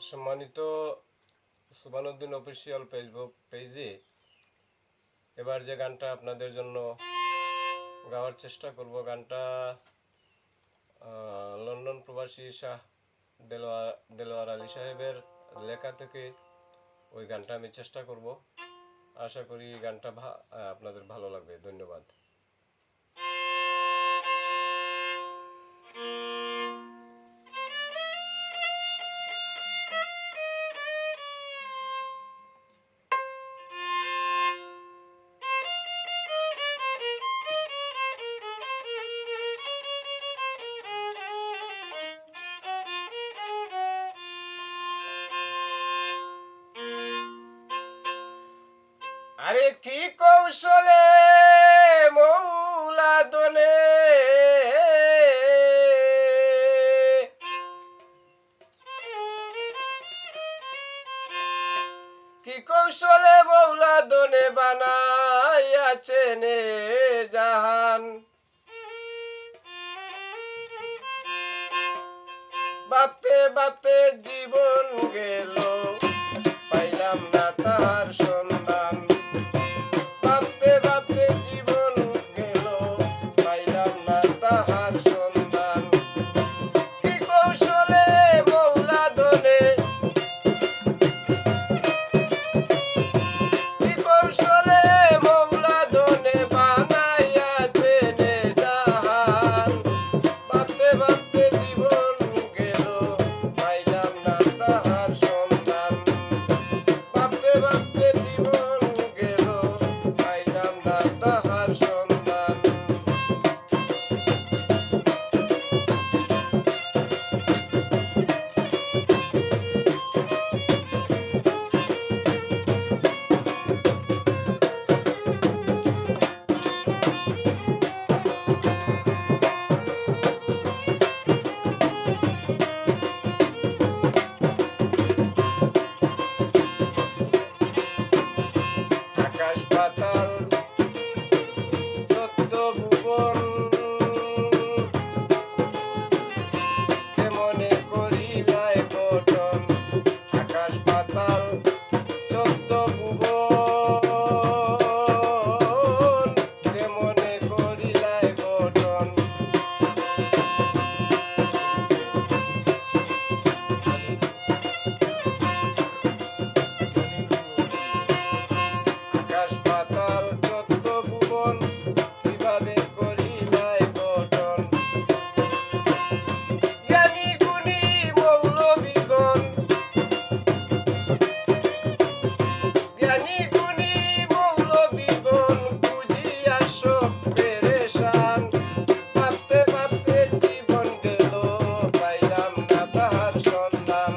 সম্মানিত সুবহানুদ্দিন official Facebook পেজে এবার যে গানটা আপনাদের জন্য গাওয়ার চেষ্টা করব, গানটা লন্ডন প্রবাসী শাহ দেলোয়ার আলী সাহেবের লেখা থেকে ওই গানটা আমি চেষ্টা করব। আশা করি গানটা আপনাদের ভালো লাগবে। ধন্যবাদ। আরে কি কৌশলে মৌলা দনে কি কৌশলে মৌলা দনে বানাইয়াছেন জাহান। ভাবতে ভাবতে জীবন গেল, পাইলাম না তাহার সন্ধান। ভাবতে ভাবতে জীবন গেল, পাইলাম না তাহার সন্ধান। কি কৌশলে মৌলা দনে, কি কৌশলে মৌলা দনে বানাইয়াছেন জাহান। ভাবতে ভাবতে জীবন গেল, পাইলাম না তাহার সন্ধান। ভাবতে ভাবতে জীবন গেল, পাইলাম না তাহার সন্ধান। আকাশ পাতাল চোদ্দ ভুবন, কেমনে করিলাই গঠন। আকাশ পাতাল চোদ্দ ভুবন, কেমনে করিলাই গঠন। আকাশ পাতাল চোদ্দ ভুবন, কিভাবে করিলাই গঠন। জ্ঞানী গুণী মৌলবিগণ, জ্ঞানী গুণী মৌলবিগণ বুঝিয়া সব পেরেশান। ভাবতে ভাবতে জীবন গেল, পাইলাম না তাহার সন্ধান।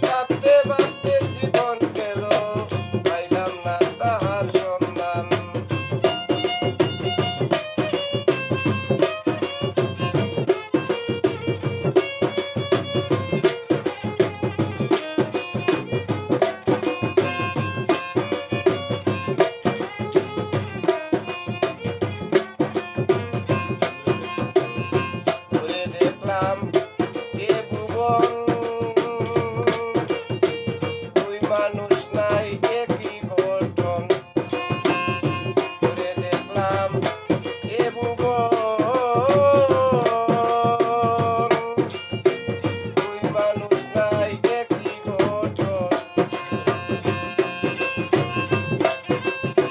ভাবতে ভাবতে জীবন গেল, পাইলাম না তাহার সন্ধান। ঘুরে দেখলাম এ ভুবন, দুই মানুষ নাই একই গঠন। ঘুরে দেখলাম এ ভুবন, দুই মানুষ নাই একই গঠন।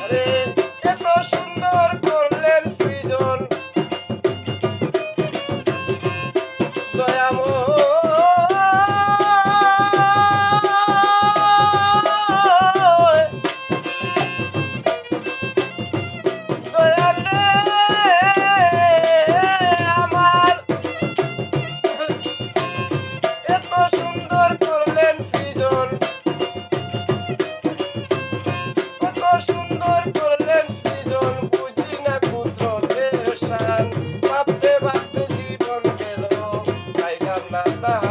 আরে এত সুন্দর করলেন সৃজন দয়াময়, দয়াল রে আমার। এত সুন্দর করলেন সৃজন, কত সুন্দর করলেন সৃজন, বুঝি না কুদরতের শান। ভাবতে ভাবতে জীবন গেল, পাইলাম না তাহার